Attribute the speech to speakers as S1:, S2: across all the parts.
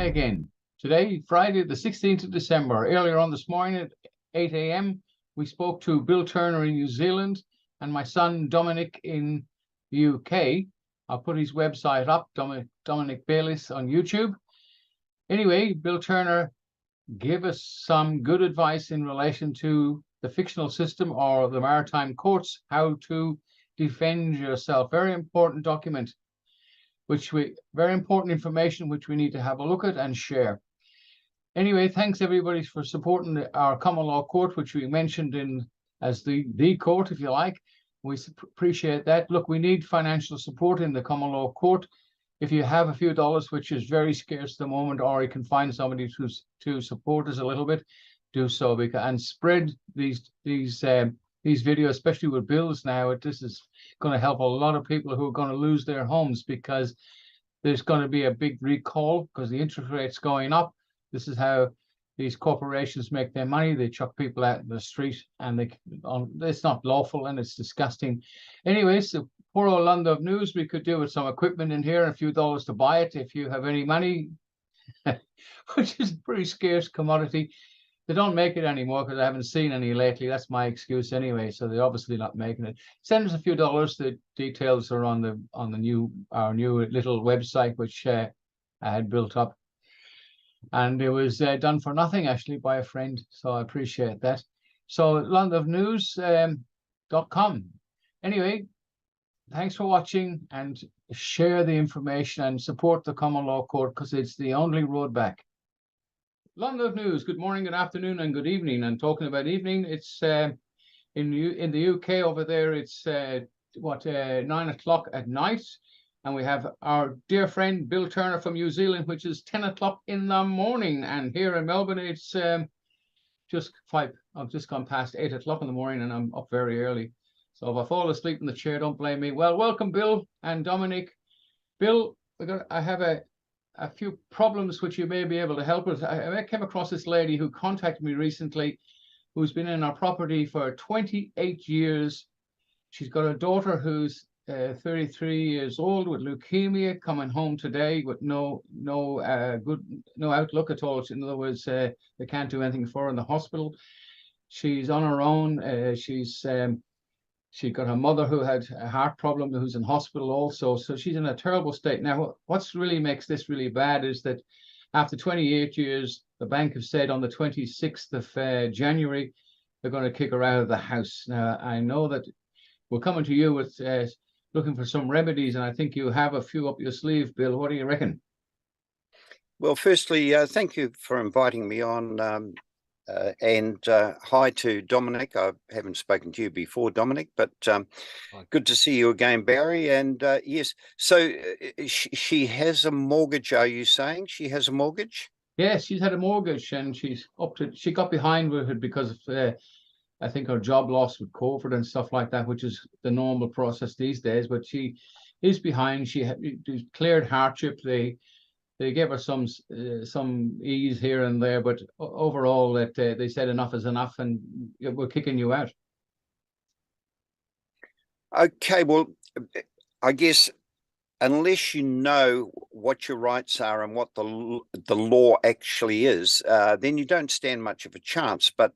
S1: again. Today, Friday, the 16th of December. Earlier on this morning at 8 a.m., we spoke to Bill Turner in New Zealand and my son Dominic in the UK. I'll put his website up, Dominic Bayliss on YouTube. Anyway, Bill Turner gave us some good advice in relation to the fictional system or the maritime courts, how to defend yourself. Very important document, very important information, which we need to have a look at and share. Anyway, thanks everybody for supporting our common law court, which we mentioned as the court, if you like. We appreciate that. Look, we need financial support in the common law court. If you have a few dollars, which is very scarce at the moment, or you can find somebody to support us a little bit, do so, and spread these videos, especially with bills now. This is going to help a lot of people who are going to lose their homes because there's going to be a big recall because the interest rate's going up. This is how these corporations make their money. They chuck people out in the street, and it's not lawful and it's disgusting. Anyway, so poor old land of news, we could do with some equipment in here and a few dollars to buy it if you have any money, which is a pretty scarce commodity. They don't make it anymore because I haven't seen any lately. That's my excuse anyway. So they're obviously not making it. Send us a few dollars. The details are on our new little website, which I had built up. And it was done for nothing, actually, by a friend. So I appreciate that. So landofnews.com. Anyway, thanks for watching, and share the information and support the common law court because it's the only road back. Land of News, good morning, good afternoon, and good evening. And talking about evening, it's in the UK over there, it's 9 o'clock at night. And we have our dear friend Bill Turner from New Zealand, which is 10 o'clock in the morning. And here in Melbourne, it's just 5. I've just gone past 8 o'clock in the morning, and I'm up very early. So if I fall asleep in the chair, don't blame me. Well, welcome, Bill and Dominic. Bill, I have a few problems which you may be able to help us. I came across this lady who contacted me recently, who's been in our property for 28 years. She's got a daughter who's 33 years old with leukemia, coming home today with no outlook at all. In other words, they can't do anything for her in the hospital. She's on her own. She got her mother who had a heart problem, who's in hospital also. So she's in a terrible state. Now, what's really makes this really bad is that after 28 years, the bank have said on the 26th of January, they're going to kick her out of the house. Now, I know that we're coming to you with looking for some remedies, and I think you have a few up your sleeve, Bill. What do you reckon?
S2: Well, firstly, thank you for inviting me on. And hi to Dominic. I haven't spoken to you before, Dominic, but good to see you again, Barry. And yes, so she has a mortgage, are you saying? She has a mortgage?
S1: Yes, she's had a mortgage, and she got behind with it because of I think her job loss with COVID and stuff like that, which is the normal process these days. But she is behind. She declared hardship. They gave her some ease here and there, but overall, that they said enough is enough, and we're kicking you out.
S2: Okay, well, I guess unless you know what your rights are and what the law actually is, then you don't stand much of a chance. But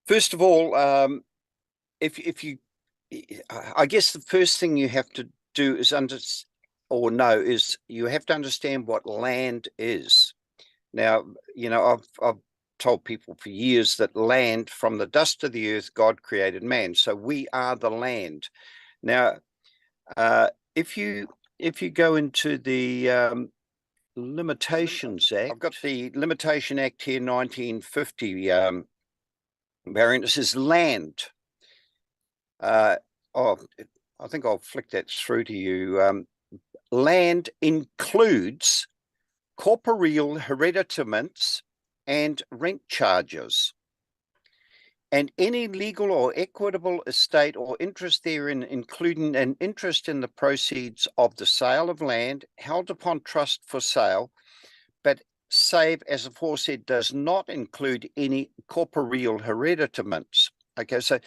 S2: first of all, I guess the first thing you have to do is you have to understand what land is. Now, I've told people for years that land, from the dust of the earth, God created man. So we are the land. Now, if you go into the Limitations Act, I've got the Limitation Act here, 1950, Barry, it says land. I think I'll flick that through to you. Land includes corporeal hereditaments and rent charges, and any legal or equitable estate or interest therein, including an interest in the proceeds of the sale of land held upon trust for sale, but save as aforesaid does not include any corporeal hereditaments. Okay, so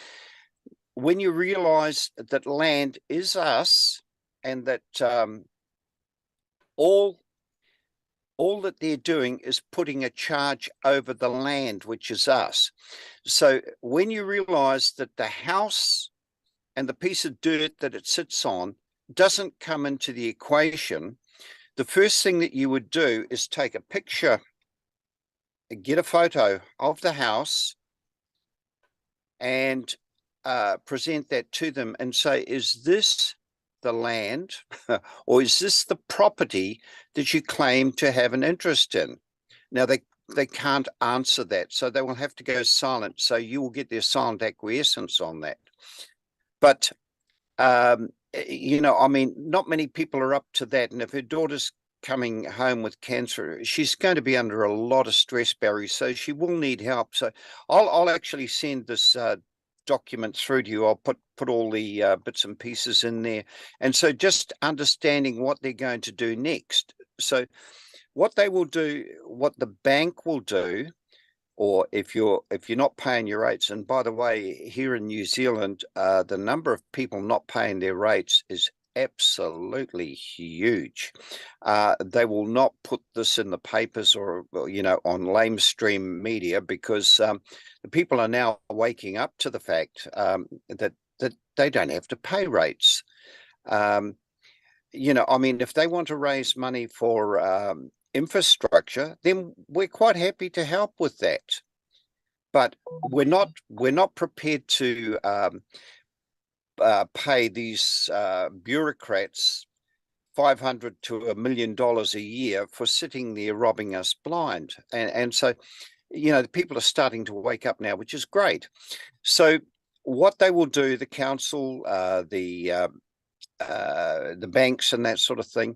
S2: when you realize that land is us, and that all all that they're doing is putting a charge over the land, which is us. So when you realize that the house and the piece of dirt that it sits on doesn't come into the equation, the first thing that you would do is take a picture, get a photo of the house, and present that to them and say, is this the land or is this the property that you claim to have an interest in? Now, they can't answer that, so they will have to go silent. So you will get their silent acquiescence on that. But, you know, I mean, not many people are up to that. And if her daughter's coming home with cancer, she's going to be under a lot of stress, Barry, so she will need help. So I'll actually send this document through to you. I'll put all the bits and pieces in there. And so just understanding what they're going to do next. So what they will do, what the bank will do, or if you're not paying your rates, and by the way, here in New Zealand, the number of people not paying their rates is absolutely huge. They will not put this in the papers or, you know, on lamestream media, because the people are now waking up to the fact that they don't have to pay rates. You know, I mean, if they want to raise money for infrastructure, then we're quite happy to help with that. But we're not prepared to pay these bureaucrats $500 to $1 million a year for sitting there robbing us blind. And so, you know, the people are starting to wake up now, which is great. So what they will do, the council, the banks and that sort of thing,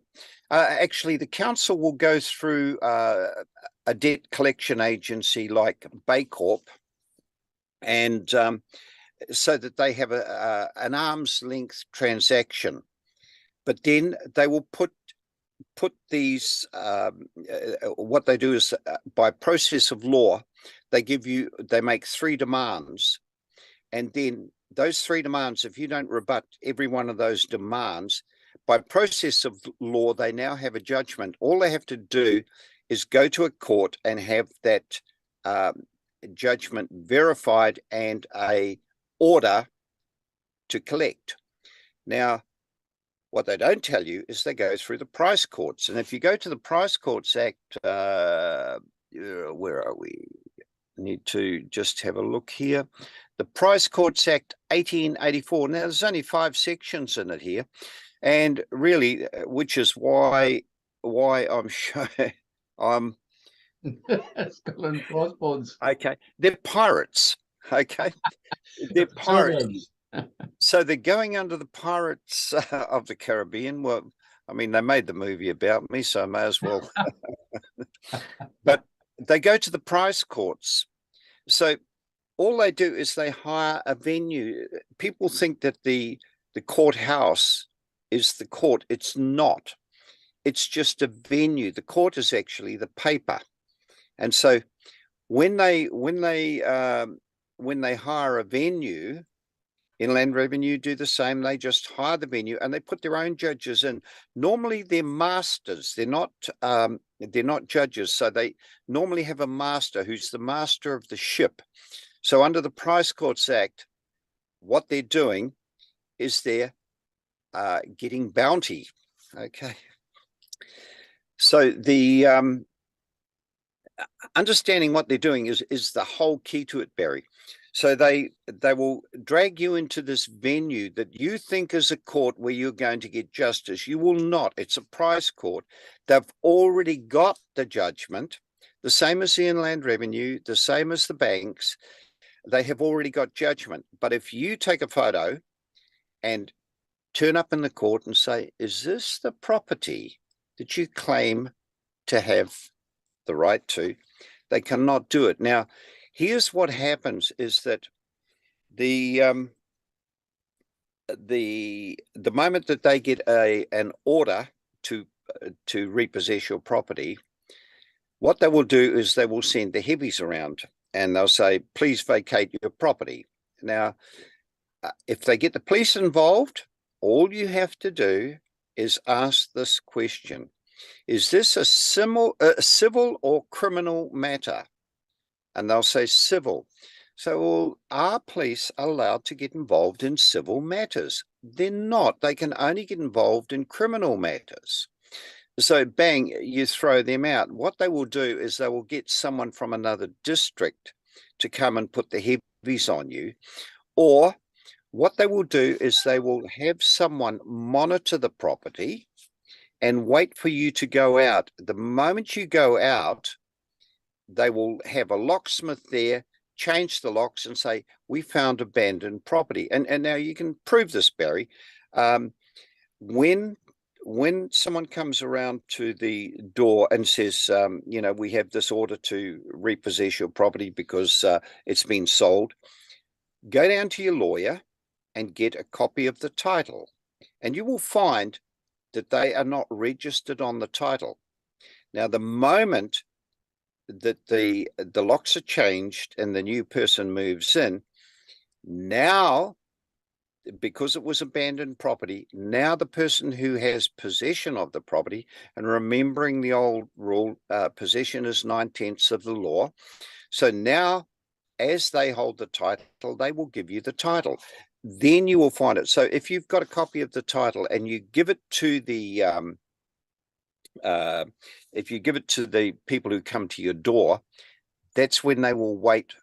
S2: actually the council will go through a debt collection agency like Baycorp, and so that they have an arm's length transaction. But then they will put these, what they do is by process of law, they make 3 demands, and then those 3 demands, if you don't rebut every one of those demands, by process of law, they now have a judgment. All they have to do is go to a court and have that judgment verified and a order to collect. Now, what they don't tell you is they go through the Price Courts. And if you go to the Price Courts Act, where are we? Need to just have a look here. The Price Courts Act 1884. Now, there's only 5 sections in it here. And really, which is why I'm showing,
S1: Skull and crossbones.
S2: okay, they're pirates. Okay, they're pirates. So they're going under the Pirates of the Caribbean. Well, I mean, they made the movie about me, so I may as well. But they go to the Price Courts. So all they do is they hire a venue. People think that the courthouse is the court. It's not. It's just a venue. The court is actually the paper. And so when they hire a venue, Inland Revenue do the same. They just hire the venue and they put their own judges in. Normally they're masters. They're not judges. So they normally have a master who's the master of the ship. So under the Price Courts Act, what they're doing is they're getting bounty. Okay. So the understanding what they're doing is the whole key to it, Barry. So they will drag you into this venue that you think is a court where you're going to get justice. You will not. It's a price court. They've already got the judgment, the same as the Inland Revenue, the same as the banks. They have already got judgment. But if you take a photo and turn up in the court and say, is this the property that you claim to have the right to? They cannot do it. Now, here's what happens is that the moment that they get an order to repossess your property, what they will do is they will send the heavies around and they'll say, please vacate your property. Now, if they get the police involved, all you have to do is ask this question. is this a civil or criminal matter? And they'll say civil. So, well, are police allowed to get involved in civil matters? They're not. They can only get involved in criminal matters. So, bang, you throw them out. What they will do is they will get someone from another district to come and put the heavies on you. Or what they will do is they will have someone monitor the property and wait for you to go out. The moment you go out, they will have a locksmith there, change the locks and say, we found abandoned property. And now you can prove this, Barry. When someone comes around to the door and says, we have this order to repossess your property because it's been sold, go down to your lawyer and get a copy of the title. And you will find that they are not registered on the title. Now, the moment that the locks are changed and the new person moves in, now, because it was abandoned property, now the person who has possession of the property, and remembering the old rule, possession is 9/10 of the law. So now, as they hold the title, they will give you the title. Then you will find it. So if you've got a copy of the title and you give it to the if you give it to the people who come to your door, that's when they will wait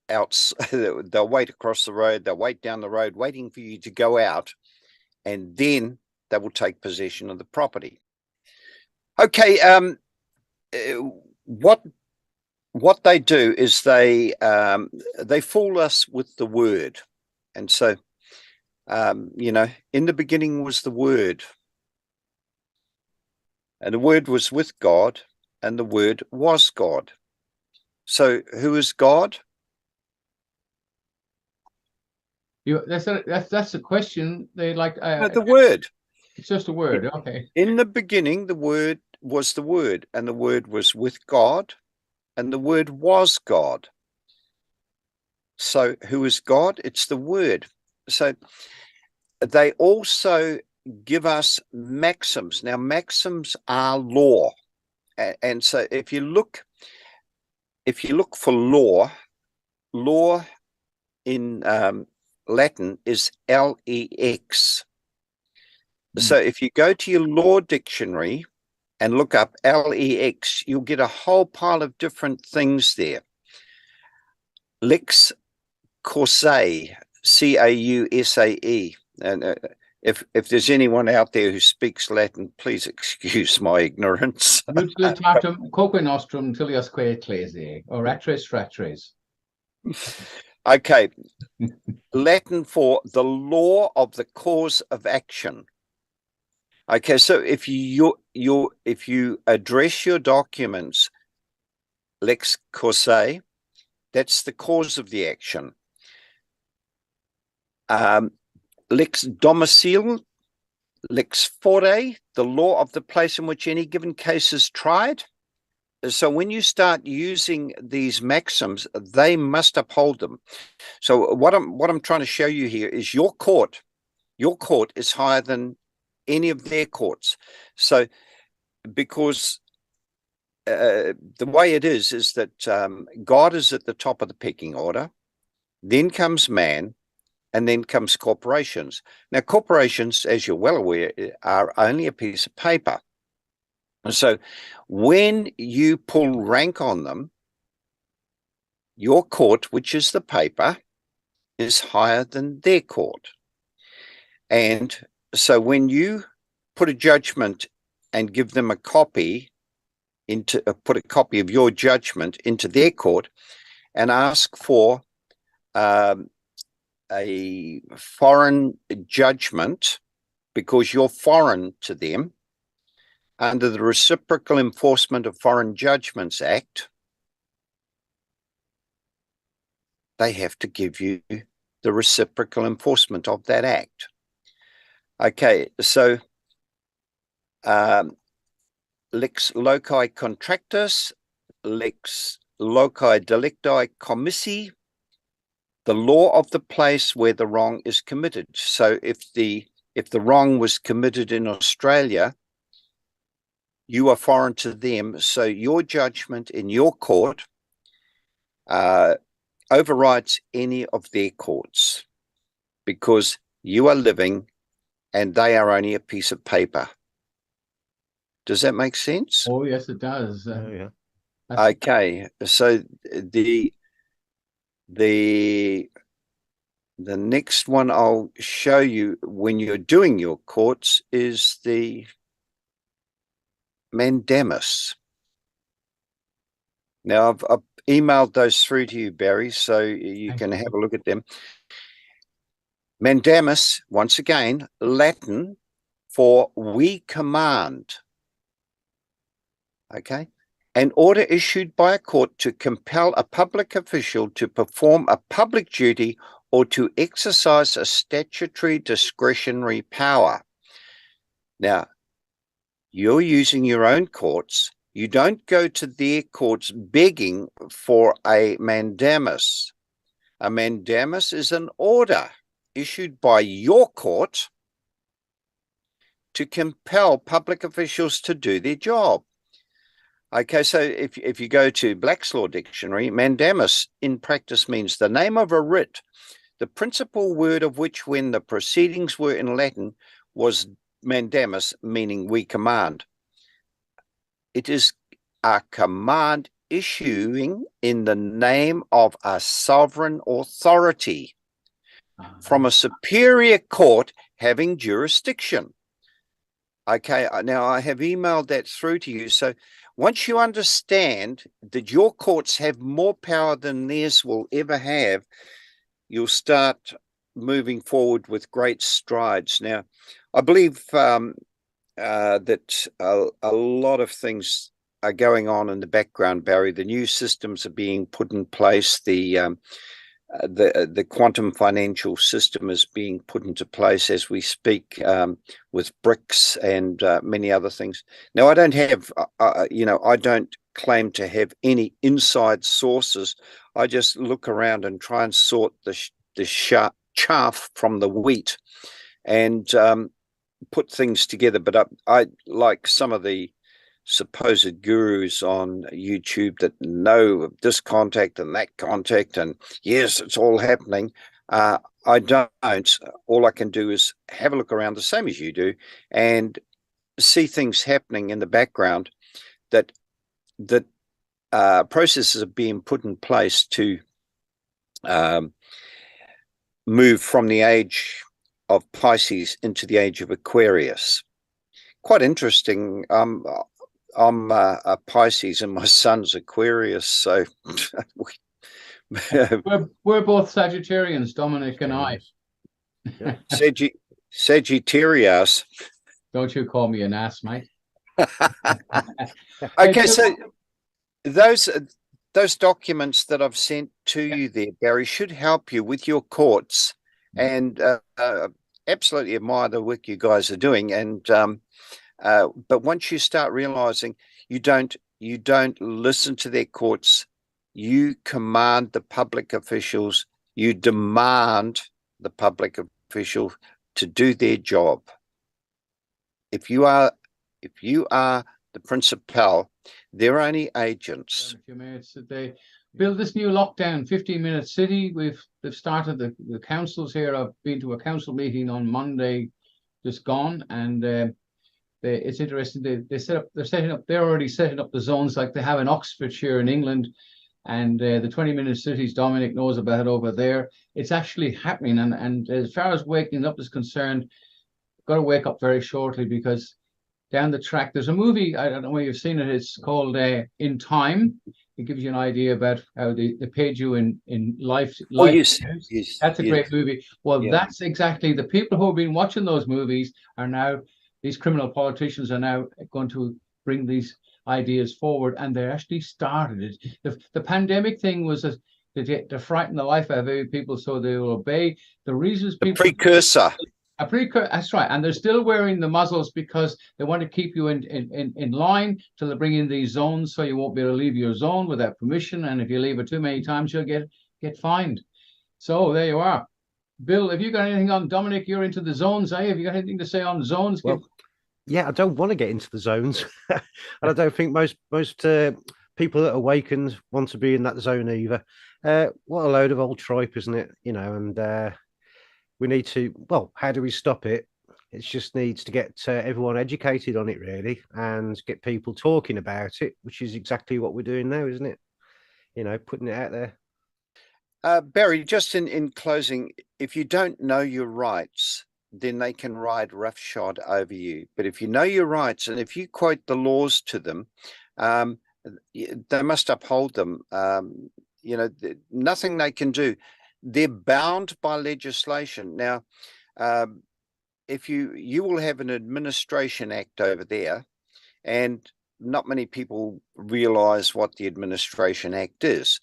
S2: out. They'll wait across the road. They'll wait down the road, waiting for you to go out, and then they will take possession of the property. Okay. What they do is they fool us with the word, and so in the beginning was the Word. And the Word was with God, and the Word was God. So who is God?
S1: That's a question. They like
S2: The Word.
S1: It's just a word. Okay.
S2: In the beginning, the Word was the Word, and the Word was with God, and the Word was God. So who is God? It's the Word. So they also give us maxims. Now, maxims are law. And so if you look for law in Latin is lex. So if you go to your law dictionary and look up lex, you'll get a whole pile of different things there. Lex causae, causae. And if there's anyone out there who speaks Latin, please excuse my ignorance.
S1: Nunc letatum coque nostrum tiliasque ecclesiae, or atres fratres.
S2: Okay. Latin for the law of the cause of action. Okay, so if you address your documents lex causae, that's the cause of the action. Lex domicile, lex fore, the law of the place in which any given case is tried. So when you start using these maxims, they must uphold them. So what I'm trying to show you here is your court is higher than any of their courts. So because the way it is that God is at the top of the pecking order, then comes man, and then comes corporations. Now, corporations, as you're well aware, are only a piece of paper. And so when you pull rank on them, your court, which is the paper, is higher than their court. And so when you put a judgment and give them a copy put a copy of your judgment into their court and ask for a foreign judgment because you're foreign to them under the Reciprocal Enforcement of Foreign Judgments Act, they have to give you the reciprocal enforcement of that act. Okay, so lex loci contractus, lex loci delicti commissi, the law of the place where the wrong is committed. So if the wrong was committed in Australia, You are foreign to them, so your judgment in your court overrides any of their courts, because you are living and they are only a piece of paper. Does that make sense?
S1: Oh, yes, it does.
S3: Yeah.
S2: Okay, so the next one I'll show you when you're doing your courts is the mandamus. Now, I've emailed those through to you, Barry, so you can have a look at them. Mandamus, once again, Latin for we command. Okay. An order issued by a court to compel a public official to perform a public duty or to exercise a statutory discretionary power. Now, you're using your own courts. You don't go to their courts begging for a mandamus. A mandamus is an order issued by your court to compel public officials to do their job. Okay, so if you go to Black's Law Dictionary, mandamus in practice means the name of a writ, the principal word of which when the proceedings were in Latin was mandamus, meaning we command. It is a command issuing in the name of a sovereign authority from a superior court having jurisdiction. Okay, now I have emailed that through to you. So once you understand that your courts have more power than theirs will ever have, you'll start moving forward with great strides. Now, I believe that a lot of things are going on in the background, Barry. The new systems are being put in place. The quantum financial system is being put into place as we speak, with BRICS and many other things. Now, I don't have, I don't claim to have any inside sources. I just look around and try and sort the chaff from the wheat and put things together. But I like some of the supposed gurus on YouTube that know this contact and that contact, and yes, it's all happening. I don't. All I can do is have a look around the same as you do and see things happening in the background, that processes are being put in place to move from the age of Pisces into the age of Aquarius. Quite interesting. I'm a Pisces and my son's Aquarius, so
S1: we're both Sagittarians, Dominic and I.
S2: Sagittarius.
S1: Don't you call me an ass, mate.
S2: Okay, so those documents that I've sent to you there, Barry, should help you with your courts, and absolutely admire the work you guys are doing. And but once you start realizing you don't listen to their courts, you command the public officials, you demand the public official to do their job. If you are the principal, they're only agents.
S1: They build this new lockdown 15-minute city. They've started the councils here. I've been to a council meeting on Monday just gone, and it's interesting. They're already setting up the zones like they have in Oxfordshire in England, and the 20-minute cities Dominic knows about over there. It's actually happening, and as far as waking up is concerned, got to wake up very shortly, because down the track there's a movie, I don't know whether you've seen it, it's called In Time. It gives you an idea about how they paid you in life.
S2: Oh, yes.
S1: That's a great movie. Well, yeah. That's exactly the people who have been watching those movies are now, these criminal politicians are now going to bring these ideas forward, and they actually started it. The pandemic thing was to frighten the life out of people so they will obey. The reasons people...
S2: precursor.
S1: That's right, and they're still wearing the muzzles because they want to keep you in line till they bring in these zones, so you won't be able to leave your zone without permission, and if you leave it too many times, you'll get fined. So there you are. Bill, have you got anything on Dominic? You're into the zones, eh? Have you got anything to say on zones?
S3: Well, yeah, I don't want to get into the zones, and I don't think most people that awakened want to be in that zone either. What a load of old tripe, isn't it? You know, and we need to. Well, how do we stop it? It just needs to get everyone educated on it, really, and get people talking about it, which is exactly what we're doing now, isn't it? You know, putting it out there.
S2: Barry, just in closing, if you don't know your rights, then they can ride roughshod over you. But if you know your rights, and if you quote the laws to them, they must uphold them. You know, nothing they can do. They're bound by legislation. Now, if you will have an administration act over there, and not many people realize what the administration act is.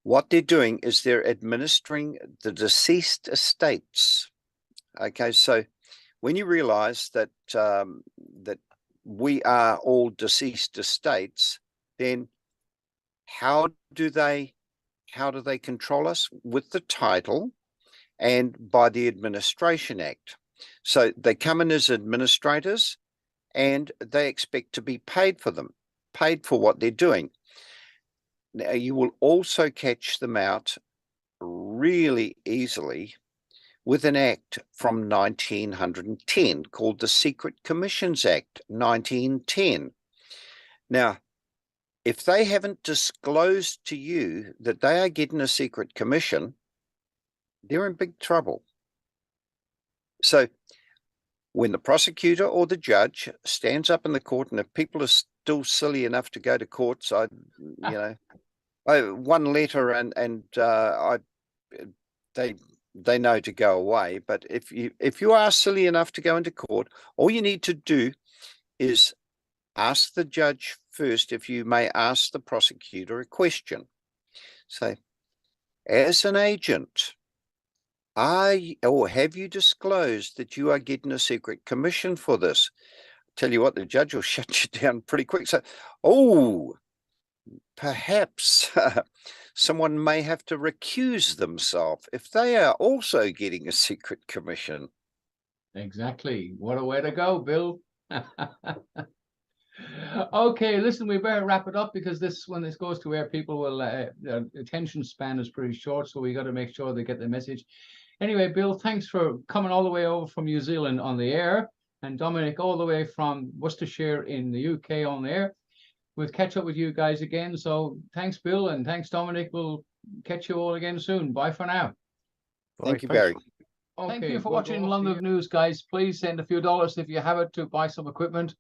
S2: What they're doing is they're administering the deceased estates. Okay, so when you realize that that we are all deceased estates, then how do they control us? With the title and by the Administration Act. So they come in as administrators and they expect to be paid for them, paid for what they're doing. Now, you will also catch them out really easily with an act from 1910 called the Secret Commissions Act 1910. Now, if they haven't disclosed to you that they are getting a secret commission, they're in big trouble. So when the prosecutor or the judge stands up in the court, and if people are still silly enough to go to courts, one letter and they know to go away. But if you are silly enough to go into court, all you need to do is ask the judge first if you may ask the prosecutor a question. Say, as an agent, have you disclosed that you are getting a secret commission for this? Tell you what, the judge will shut you down pretty quick. So, perhaps someone may have to recuse themselves if they are also getting a secret commission.
S1: Exactly. What a way to go, Bill. Okay, listen, we better wrap it up because when this goes to air, people will attention span is pretty short, so we got to make sure they get the message. Anyway, Bill, thanks for coming all the way over from New Zealand on the air, and Dominic all the way from Worcestershire in the UK on the air. We'll catch up with you guys again. So thanks, Bill, and thanks, Dominic. We'll catch you all again soon. Bye for now.
S2: Thank you, Barry.
S1: Okay, thank you for watching London News, guys. Please send a few dollars if you have it to buy some equipment.